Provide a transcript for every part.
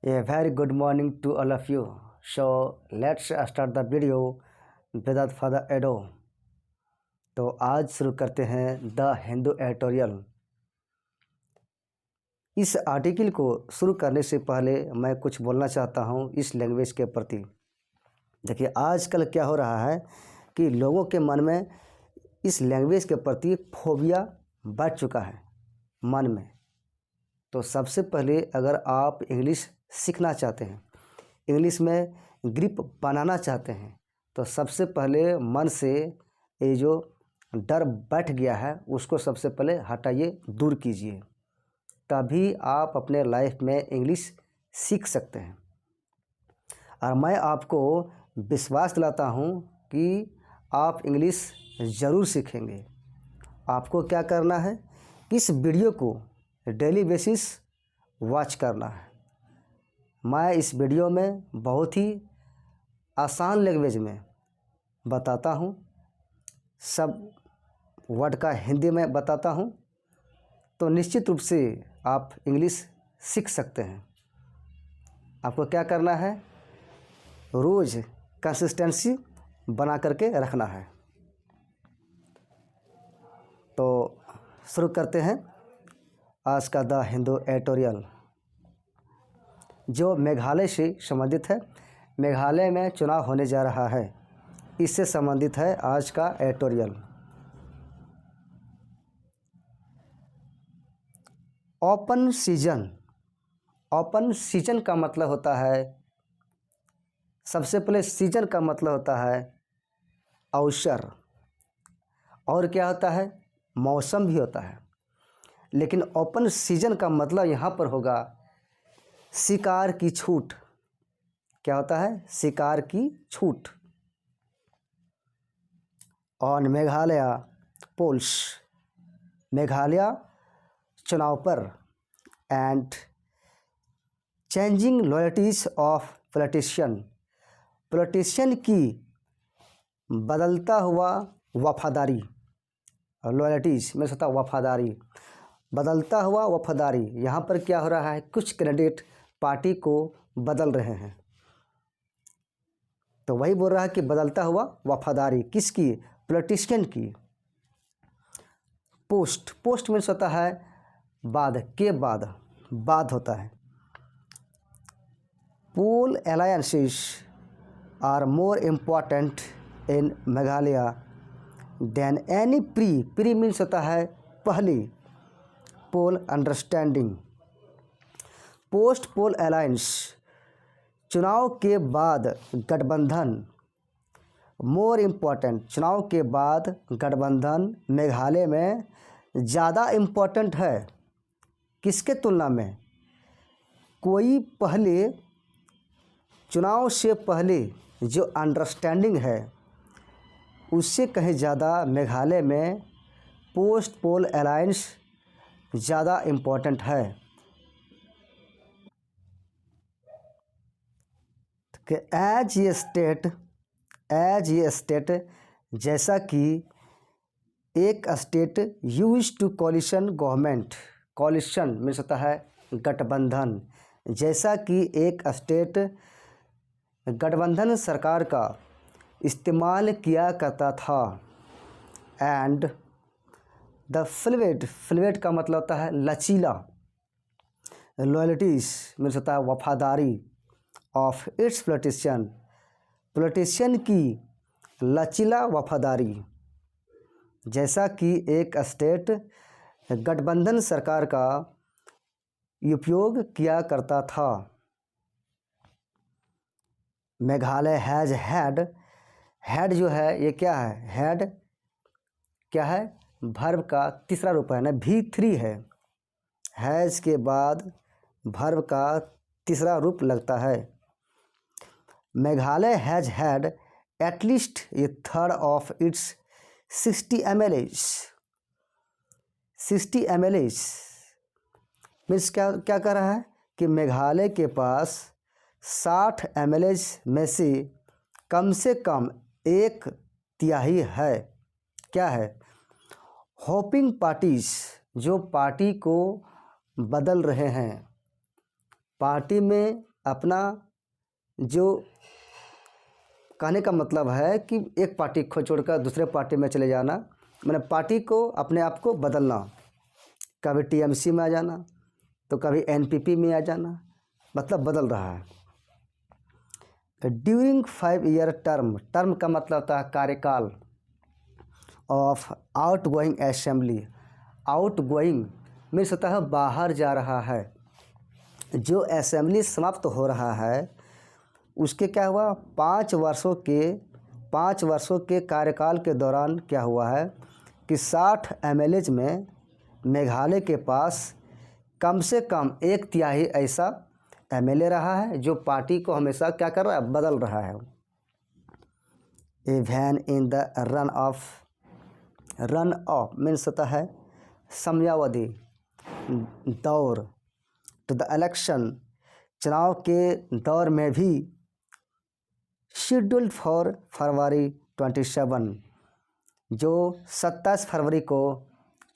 A very good morning to all of you. So let's start the video without further ado. तो आज शुरू करते हैं the Hindu editorial. इस आर्टिकल को शुरू करने से पहले मैं कुछ बोलना चाहता हूं इस लैंग्वेज के प्रति। देखिए आजकल क्या हो रहा है कि लोगों के मन में इस लैंग्वेज के प्रति फोबिया बढ़ चुका है मन में। तो सबसे पहले अगर आप इंग्लिश सीखना चाहते हैं, इंग्लिश में ग्रिप बनाना चाहते हैं, तो सबसे पहले मन से ये जो डर बैठ गया है उसको सबसे पहले हटाइए, दूर कीजिए, तभी आप अपने लाइफ में इंग्लिश सीख सकते हैं। और मैं आपको विश्वास दिलाता हूँ कि आप इंग्लिश ज़रूर सीखेंगे। आपको क्या करना है, इस वीडियो को डेली बेसिस वॉच करना है। मैं इस वीडियो में बहुत ही आसान लैंग्वेज में बताता हूँ, सब वर्ड का हिंदी में बताता हूँ, तो निश्चित रूप से आप इंग्लिश सीख सकते हैं। आपको क्या करना है, रोज़ कंसिस्टेंसी बना करके रखना है। तो शुरू करते हैं आज का द हिंदू एडिटोरियल, जो मेघालय से संबंधित है। मेघालय में चुनाव होने जा रहा है, इससे संबंधित है आज का editorial. Open season. Open season का मतलब होता है, सबसे पहले सीजन का मतलब होता है अवसर, और क्या होता है, मौसम भी होता है। लेकिन ओपन सीजन का मतलब यहाँ पर होगा शिकार की छूट। क्या होता है, शिकार की छूट। ऑन मेघालय पोल्स, मेघालय चुनाव पर, and changing loyalties of politician की बदलता हुआ वफादारी। लॉयल्टीज में होता वफादारी, बदलता हुआ वफादारी। यहाँ पर क्या हो रहा है, कुछ कैंडिडेट पार्टी को बदल रहे हैं, तो वही बोल रहा है कि बदलता हुआ वफादारी किसकी, पॉलिटिशियन की। पोस्ट मीन्स होता है बाद, के बाद होता है। Poll alliances are more important in Meghalaya than any pre means होता है पहली, poll understanding. Post poll alliance, चुनाव के बाद गठबंधन। मोर इम्पॉर्टेंट, चुनाव के बाद गठबंधन मेघालय में ज़्यादा इम्पॉर्टेंट है किसके तुलना में, कोई पहले चुनाव से पहले जो अंडरस्टैंडिंग है उससे कहीं ज़्यादा मेघालय में पोस्ट पोल अलायंस ज़्यादा इम्पॉर्टेंट है। कि एज ये स्टेट, जैसा कि एक state use to coalition government. Coalition means होता है गठबंधन। जैसा कि एक स्टेट गठबंधन सरकार का इस्तेमाल किया करता था। एंड द फ्लूइड का मतलब होता है लचीला। लॉयल्टीज मीन्स होता है वफादारी ऑफ इट्स पॉलिटिशियन की लचीला वफादारी। जैसा कि एक स्टेट गठबंधन सरकार का उपयोग किया करता था। मेघालय हैज़ हैड जो है ये क्या है, हैड क्या है, वर्ब का तीसरा रूप है ना, V3 है। हैज़ के बाद वर्ब का तीसरा रूप लगता है। Meghalaya has had at least A third of its 60 ml means क्या कह रहा है कि मेघालय के पास 60 ml में से कम एक तिहाई है। क्या है, होपिंग पार्टीज, जो पार्टी को बदल रहे हैं, पार्टी में अपना जो कहने का मतलब है कि एक पार्टी को छोड़कर दूसरे पार्टी में चले जाना, मैंने पार्टी को अपने आप को बदलना, कभी टीएमसी में आ जाना तो कभी एनपीपी में आ जाना, मतलब बदल रहा है। ड्यूरिंग 5 ईयर टर्म, टर्म का मतलब होता है कार्यकाल, of out going assembly, out going means होता है बाहर जा रहा है। जो असेंबली समाप्त हो रहा है उसके क्या हुआ, 5 वर्षों के कार्यकाल के दौरान क्या हुआ है कि 60 एमएलएज में मेघालय के पास कम से कम 1/3 ऐसा एमएलए रहा है जो पार्टी को हमेशा क्या कर रहा है, बदल रहा है। A van in the run of means होता है समयावधि दौर, टू द इलेक्शन चुनाव के दौर में भी, शेड्यूल्ड फॉर फरवरी 27 जो 27 फरवरी को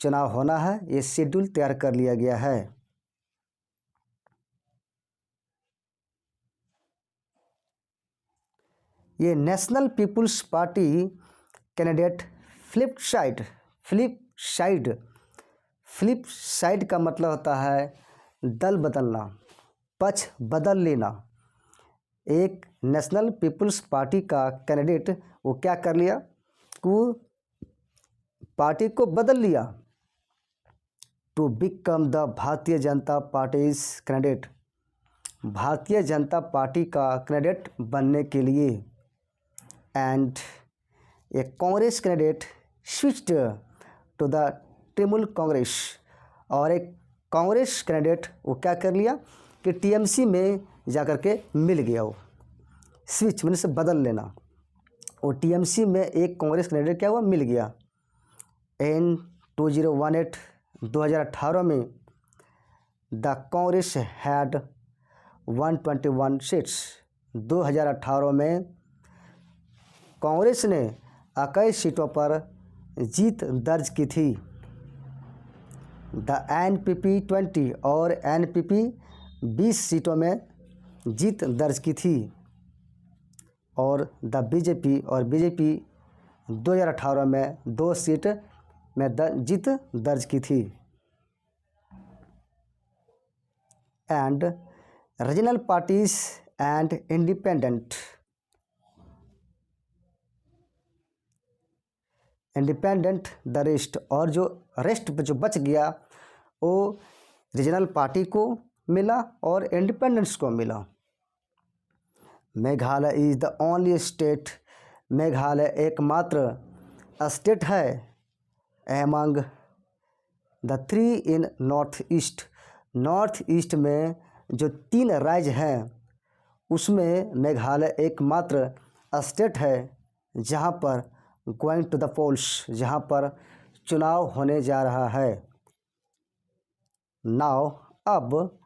चुनाव होना है, ये शेड्यूल तैयार कर लिया गया है। ये National People's Party candidate flip side का मतलब होता है दल बदलना, पक्ष बदल लेना। एक नेशनल पीपुल्स पार्टी का कैंडिडेट वो क्या कर लिया, वो पार्टी को बदल लिया, to become the Bharatiya Janata parties candidate, Bharatiya Janata party का कैंडिडेट बनने के लिए। And a Congress candidate switched to the Trinamool Congress, और एक कांग्रेस कैंडिडेट वो क्या कर लिया कि टीएमसी में जाकर के मिल गया। वो स्विच मतलब से बदल लेना, और टीएमसी में एक कांग्रेस कैंडिडेट क्या हुआ, मिल गया। इन 2018 में द कांग्रेस हैड 121 सीट्स, 2018 में कांग्रेस ने 21 सीटों पर जीत दर्ज की थी। द एनपीपी 20 और एनपीपी 20 सीटों में जीत दर्ज की थी, और द बीजेपी 2018 में 2 सीट में जीत दर्ज की थी। And regional parties and independent the rest, और जो रेस्ट जो बच गया वो रीजनल पार्टी को मिला और इंडिपेंडेंस को मिला। Meghalaya is the only state, Meghalaya एकमात्र स्टेट है among the 3 in north east में जो 3 राज्य हैं उसमें मेघालय एकमात्र स्टेट है जहाँ पर गोइंग टू द पोल्स, जहाँ पर चुनाव होने जा रहा है। नाउ अब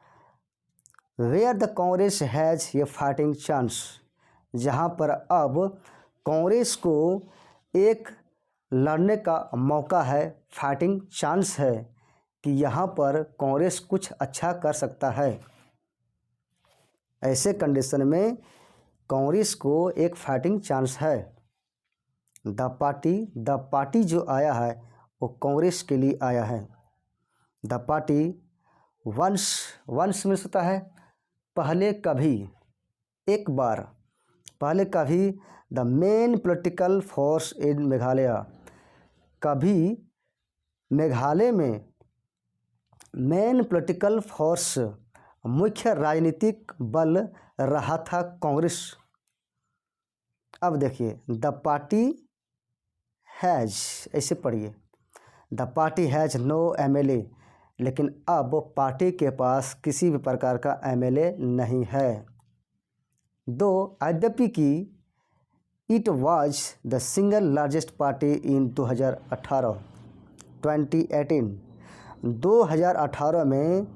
where the Congress has a fighting chance, जहाँ पर अब कांग्रेस को एक लड़ने का मौका है, फाइटिंग चांस है कि यहाँ पर कांग्रेस कुछ अच्छा कर सकता है। ऐसे कंडीशन में कांग्रेस को एक फाइटिंग चांस है। द पार्टी जो आया है वो कांग्रेस के लिए आया है। द पार्टी वंस में होता है पहले कभी, एक बार, पहले कभी। The main political force in Meghalaya, कभी मेघालय में मेन पॉलिटिकल फोर्स, मुख्य राजनीतिक बल रहा था कांग्रेस। अब देखिए द पार्टी हैज़, ऐसे पढ़िए, the party has no MLA, लेकिन अब पार्टी के पास किसी भी प्रकार का एमएलए नहीं है। दो यद्यपि कि it was the single largest party इन 2018 में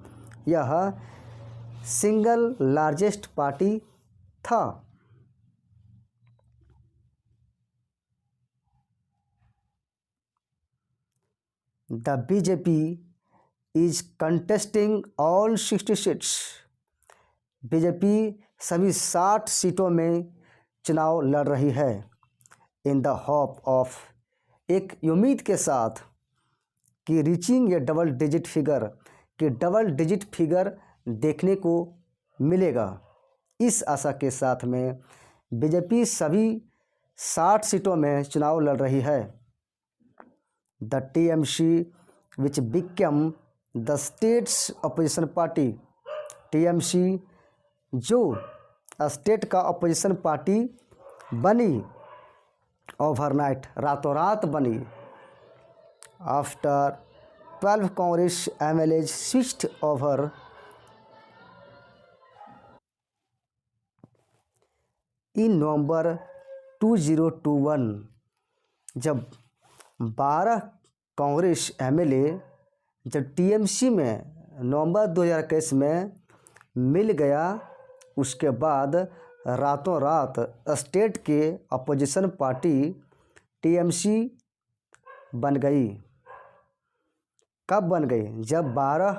यह सिंगल लार्जेस्ट पार्टी था। The BJP is contesting all 60 seats, BJP सभी 60 सीटों में चुनाव लड़ रही है इन द होप ऑफ, एक उम्मीद के साथ कि reaching A double digit figure, कि डबल डिजिट फिगर देखने को मिलेगा। इस आशा के साथ में बीजेपी सभी 60 सीटों में चुनाव लड़ रही है। The TMC which become the state's opposition party, TMC जो स्टेट का अपोजिशन पार्टी बनी, ओवरनाइट रातों रात बनी, after 12 Congress MLA switched over in November 2021, जब 12 कांग्रेस एमएलए जब टीएमसी में नवंबर 2021 में मिल गया, उसके बाद रातों रात स्टेट के अपोजिशन पार्टी टीएमसी बन गई। कब बन गई? जब 12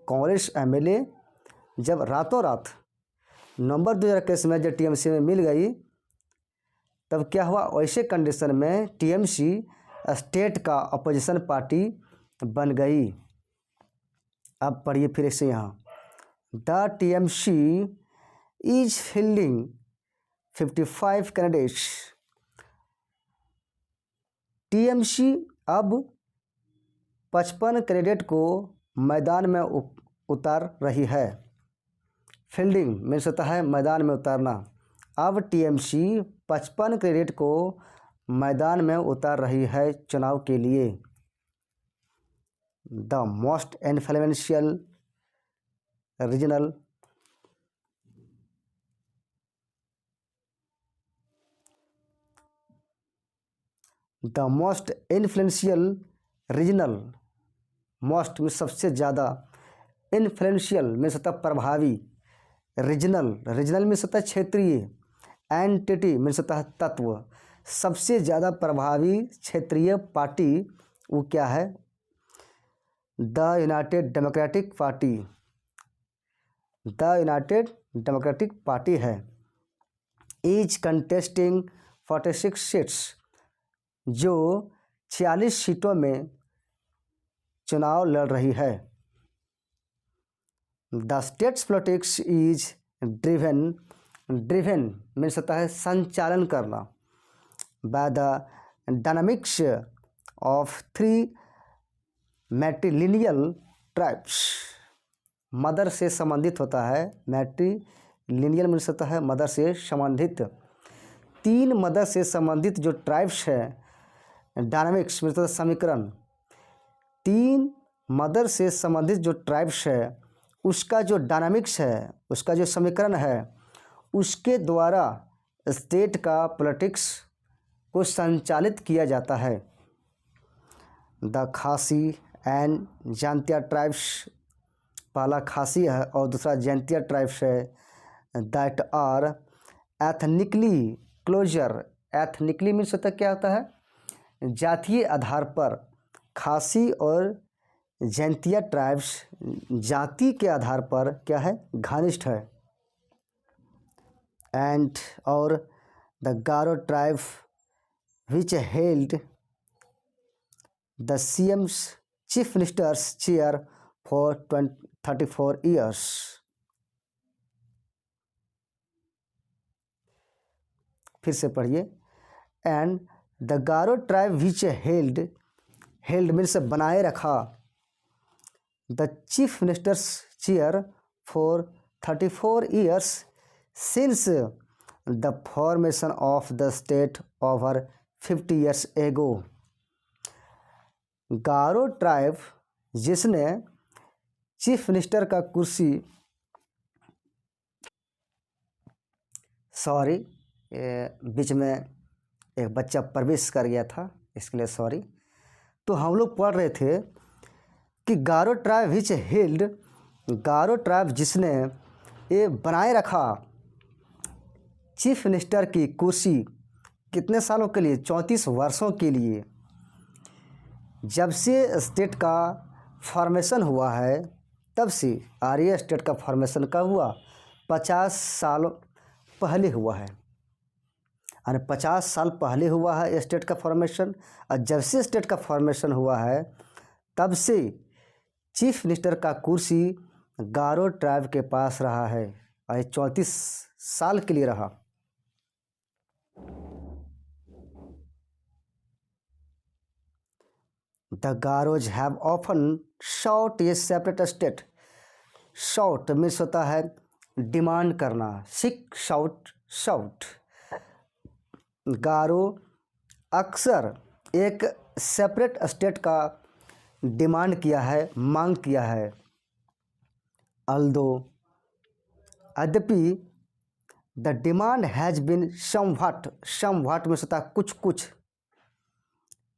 कांग्रेस एमएलए जब रातों रात नवंबर 2021 में जब टीएमसी में मिल गई, तब क्या हुआ? वैसे कंडीशन में टीएमसी स्टेट का अपोजिशन पार्टी बन गई। अब पढ़िए फिर से यहाँ, the TMC is fielding 55 candidates, TMC अब 55 कैंडिडेट को मैदान में उतार रही है। फील्डिंग मीन्स होता है मैदान में उतारना। अब टीएमसी 55 कैंडिडेट को मैदान में उतार रही है चुनाव के लिए। The most influential regional regional, most में सबसे ज़्यादा, इन्फ्लुएंशियल में होता प्रभावी, रीजनल में होता क्षेत्रीय, एंटिटी में होता है तत्व, सबसे ज़्यादा प्रभावी क्षेत्रीय पार्टी वो क्या है? The united democratic party, the united democratic party है। इज कंटेस्टिंग 46 सीट्स, जो 46 सीटों में चुनाव लड़ रही है। The state's politics is driven means होता है संचालन करना, by the dynamics of 3 matrilineal tribes, mother से संबंधित होता है, मैट्रिलिनियल मीन्स होता है मदर से संबंधित, 3 मदर से संबंधित जो ट्राइब्स है, डायनामिक्स मीन्स होता है समीकरण, 3 मदर से संबंधित जो ट्राइब्स है उसका जो डायनामिक्स है, उसका जो समीकरण है, उसके द्वारा स्टेट का पॉलिटिक्स को संचालित किया जाता है। द खासी एंड जैंतिया ट्राइब्स, पहला खासी है और दूसरा जैंतिया ट्राइब्स है, that are ethnically closer, ethnically means होता क्या होता है? जातीय आधार पर, खासी और जैंतिया ट्राइब्स जाति के आधार पर क्या है? घनिष्ठ है। एंड और the Garo tribe which held the CM's chief ministers chair for 34 years, फिर से पढ़िए। And the Garo tribe which held means बनाए रखा, the chief ministers chair for 34 years since the formation of the state over 50 years ago, Garo tribe जिसने chief minister का कुर्सी, sorry बीच में एक बच्चा प्रवेश कर गया था, इसके लिए सॉरी। तो हम लोग पढ़ रहे थे कि Garo tribe which held, Garo tribe जिसने ये बनाए रखा चीफ मिनिस्टर की कुर्सी, कितने सालों के लिए? 34 वर्षों के लिए। जब से स्टेट का फॉर्मेशन हुआ है तब से, आर्य स्टेट का फॉर्मेशन कब हुआ? 50 साल पहले हुआ है, यानी 50 साल पहले हुआ है स्टेट का फॉर्मेशन। और जब से स्टेट का फॉर्मेशन हुआ है तब से चीफ मिनिस्टर का कुर्सी गारो ट्राइब के पास रहा है और 34 साल के लिए रहा। The Garos have often shot a separate state. Shot means होता है डिमांड करना, सिक शाउट शाउट। गारो अक्सर एक सेपरेट स्टेट का डिमांड किया है, मांग किया है। अल्दो यद्यपि the demand has been somewhat में होता है कुछ कुछ,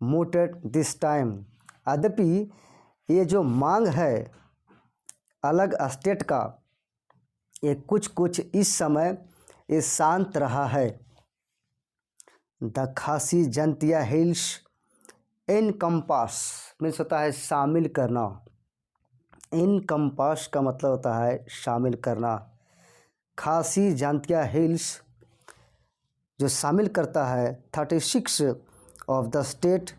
mooted दिस टाइम। यद्यपि ये जो मांग है अलग स्टेट का, ये कुछ कुछ इस समय ये शांत रहा है। द खासी जंतिया हिल्स इनकम्पास मीन्स होता है शामिल करना। इनकम्पास का मतलब होता है शामिल करना। खासी जंतिया हिल्स जो शामिल करता है 36 ऑफ द स्टेट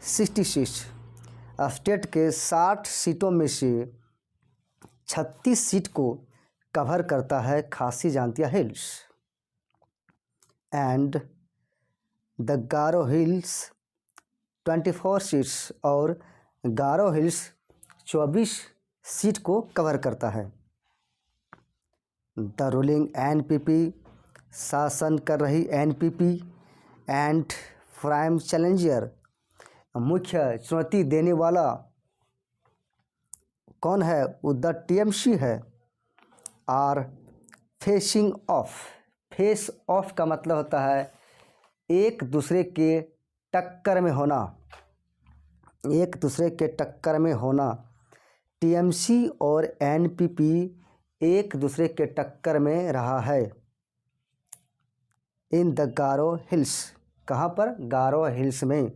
66, स्टेट के 60 सीटों में से 36 सीट को कवर करता है Khasi Jaintia hills. And the Garo hills 24 सीट्स, और गारो हिल्स 24 सीट को कवर करता है। द रूलिंग एनपीपी शासन कर रही एनपीपी एंड प्राइम चैलेंजर मुख्य चुनौती देने वाला कौन है? वो द टीएमसी है। Are facing off. Face off का मतलब होता है एक दूसरे के टक्कर में होना, एक दूसरे के टक्कर में होना। टीएमसी और एनपीपी एक दूसरे के टक्कर में रहा है। इन द गारो हिल्स, कहाँ पर? गारो हिल्स में।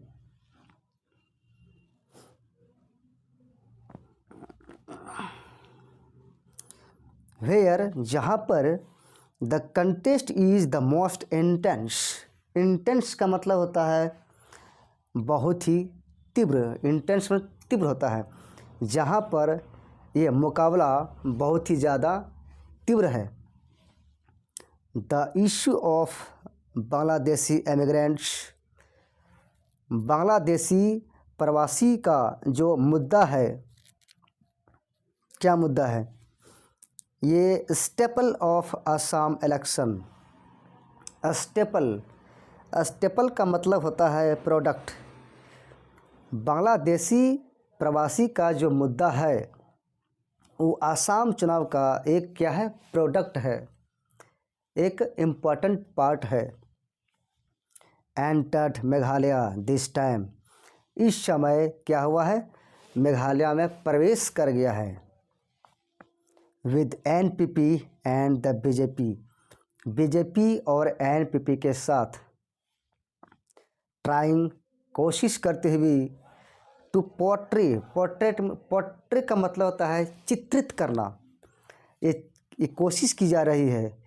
वेयर, जहाँ पर the contest is the most intense. Intense का मतलब होता है बहुत ही तीव्र, इंटेंस में तीव्र होता है। जहाँ पर ये मुकाबला बहुत ही ज़्यादा तीव्र है। The issue of Bangladeshi emigrants, Bangladeshi प्रवासी का जो मुद्दा है, क्या मुद्दा है? ये staple of Assam election. Staple का मतलब होता है प्रोडक्ट। बांग्लादेशी प्रवासी का जो मुद्दा है वो आसाम चुनाव का एक क्या है? प्रोडक्ट है, एक इम्पॉर्टेंट पार्ट है। एंटर्ड मेघालय दिस टाइम, इस समय क्या हुआ है? मेघालय में प्रवेश कर गया है। With NPP and the BJP, BJP और एनपीपी के साथ। ट्राइंग, कोशिश करते हुए। टू पोर्ट्रेट का मतलब होता है चित्रित करना। ये कोशिश की जा रही है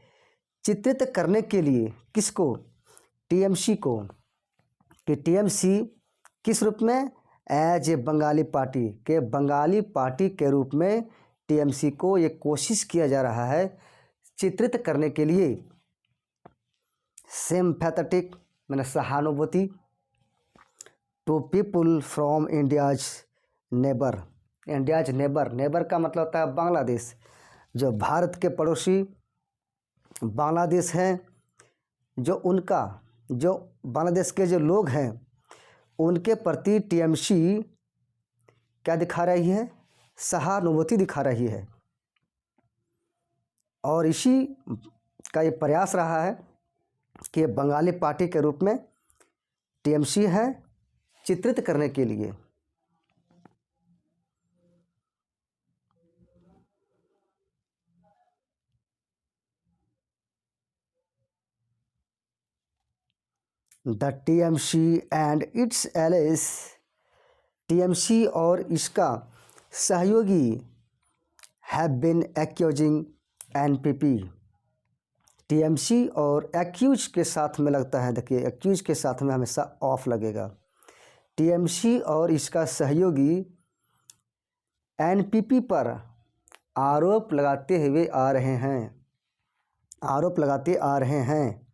चित्रित करने के लिए। किसको? टीएमसी को। कि टीएमसी किस रूप में? एज ए बंगाली पार्टी, के बंगाली पार्टी के रूप में टीएमसी को ये कोशिश किया जा रहा है चित्रित करने के लिए। सिम्पैथेटिक मैंने सहानुभूति। To people from India's neighbour, India's neighbour, neighbour का मतलब होता है बांग्लादेश। जो भारत के पड़ोसी बांग्लादेश हैं, जो बांग्लादेश के जो लोग हैं उनके प्रति टीएमसी क्या दिखा रही है? सहानुभूति दिखा रही है। और इसी का ये प्रयास रहा है कि बंगाली पार्टी के रूप में टीएमसी है चित्रित करने के लिए। The TMC and it's allies, TMC और इसका सहयोगी have been accusing NPP, TMC और एक्यूज के साथ में लगता है। देखिए एक्यूज के साथ में हमेशा ऑफ लगेगा। टीएमसी और इसका सहयोगी एनपीपी पर आरोप लगाते हुए आ रहे हैं, आरोप लगाते आ रहे हैं।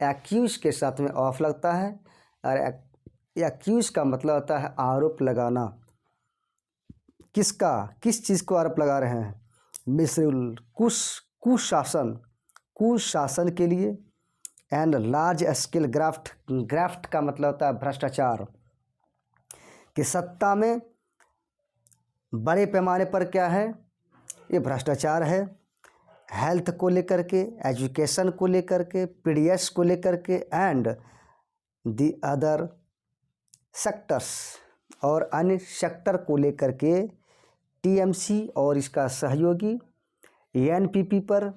एक्यूज के साथ में ऑफ लगता है और एक्यूज का मतलब होता है आरोप लगाना। किसका, किस चीज़ को आरोप लगा रहे हैं? मिसरूल कुशासन के लिए। एंड लार्ज स्केल ग्राफ्ट का मतलब होता है भ्रष्टाचार। कि सत्ता में बड़े पैमाने पर क्या है, ये भ्रष्टाचार है। हेल्थ को लेकर के, एजुकेशन को लेकर के, पीडीएस को लेकर के एंड दी अदर सेक्टर्स और अन्य सेक्टर को लेकर के टीएमसी और इसका सहयोगी एनपीपी पर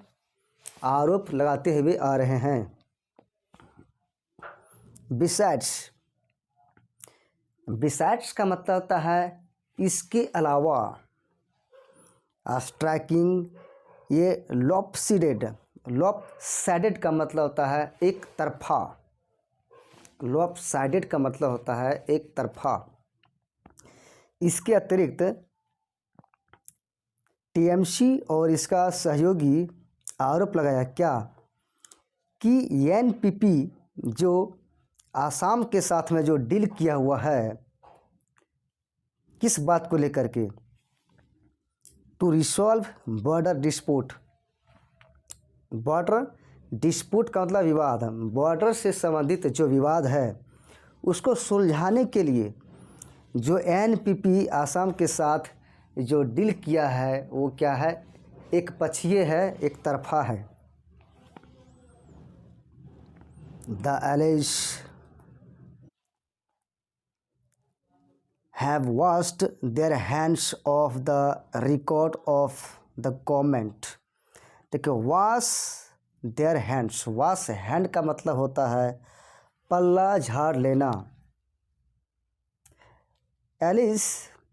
आरोप लगाते हुए आ रहे हैं। बिसाइड्स का मतलब होता है इसके अलावा। स्ट्राइकिंग, ये लॉपसाइडेड का मतलब होता है एक तरफा। लॉपसाइडेड का मतलब होता है एक तरफा। इसके अतिरिक्त टीएमसी और इसका सहयोगी आरोप लगाया क्या कि एनपीपी जो आसाम के साथ में जो डील किया हुआ है, किस बात को लेकर के? To resolve border dispute. Border dispute का मतलब विवाद। बॉर्डर से संबंधित जो विवाद है उसको सुलझाने के लिए जो एनपीपी आसाम के साथ जो डील किया है वो क्या है? एक पक्षीय है, एक तरफा है। The allies have washed their hands of the record of the government। देखिए wash their hands, wash hand का मतलब होता है पल्ला झाड़ लेना। एलिस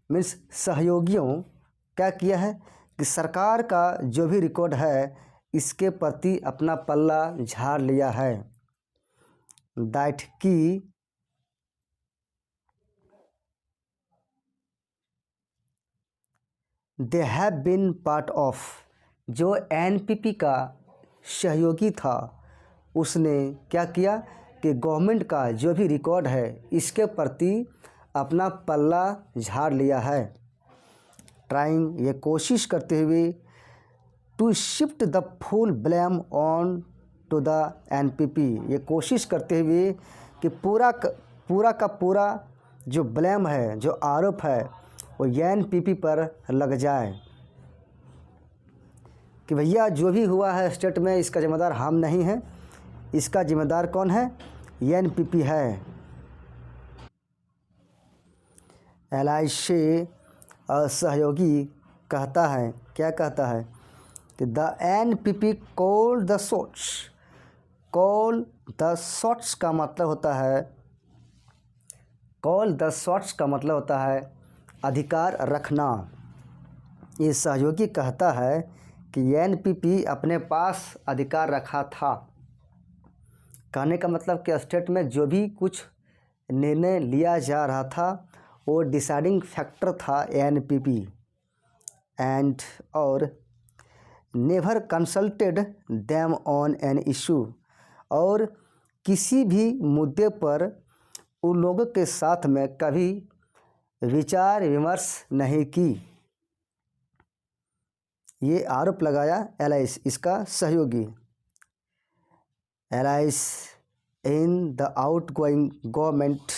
मीन्स सहयोगियों क्या किया है कि सरकार का जो भी रिकॉर्ड है इसके प्रति अपना पल्ला झाड़ लिया है। दैट की they have been part of. जो एनपीपी का सहयोगी था उसने क्या किया कि गवर्नमेंट का जो भी रिकॉर्ड है इसके प्रति अपना पल्ला झाड़ लिया है। ट्राइंग, ये कोशिश करते हुए to shift the full blame on to the NPP. ये कोशिश करते हुए कि पूरा का पूरा जो ब्लेम है, जो आरोप है वो एनपीपी पर लग जाए कि भैया जो भी हुआ है स्टेट में इसका जिम्मेदार हम नहीं हैं, इसका जिम्मेदार कौन है? एनपीपी है। एलआईसी और सहयोगी कहता है, क्या कहता है कि the NPP call the shots. Call the shots का मतलब होता है, कॉल द शॉट्स का मतलब होता है अधिकार रखना। ये सहयोगी कहता है कि एनपीपी अपने पास अधिकार रखा था। कहने का मतलब कि स्टेट में जो भी कुछ निर्णय लिया जा रहा था वो डिसाइडिंग फैक्टर था एनपीपी। एंड और never consulted them on an issue. और किसी भी मुद्दे पर उन लोगों के साथ में कभी विचार विमर्श नहीं की। ये आरोप लगाया एलाइस, इसका सहयोगी। Allies in the outgoing government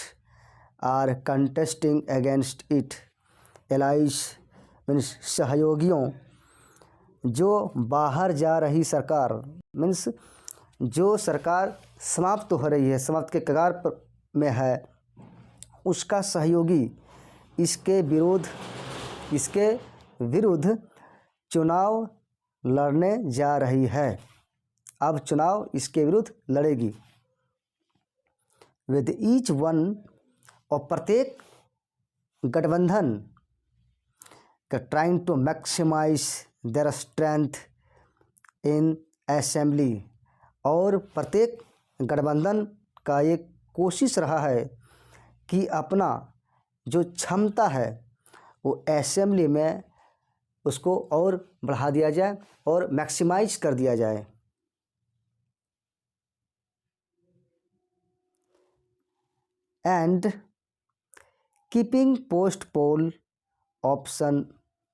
are contesting against it. Allies means सहयोगियों जो बाहर जा रही सरकार, मीन्स जो सरकार समाप्त हो रही है, समाप्त के कगार में है, उसका सहयोगी इसके विरुद्ध चुनाव लड़ने जा रही है। अब चुनाव इसके विरुद्ध लड़ेगी। विद ईच वन, और प्रत्येक गठबंधन trying to maximise their strength in assembly. और प्रत्येक गठबंधन का ये कोशिश रहा है कि अपना जो क्षमता है वो असेंबली में उसको और बढ़ा दिया जाए और मैक्सिमाइज कर दिया जाए। And keeping post pole option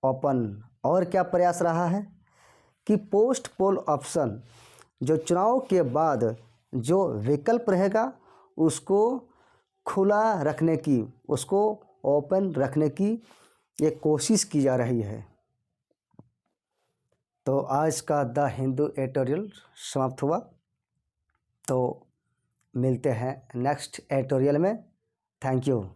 open. और क्या प्रयास रहा है कि पोस्ट पोल ऑप्शन जो चुनाव के बाद जो विकल्प रहेगा उसको खुला रखने की, उसको ओपन रखने की एक कोशिश की जा रही है। तो आज का द हिंदू एडिटोरियल समाप्त हुआ। तो मिलते हैं नेक्स्ट एडिटोरियल में। Thank you.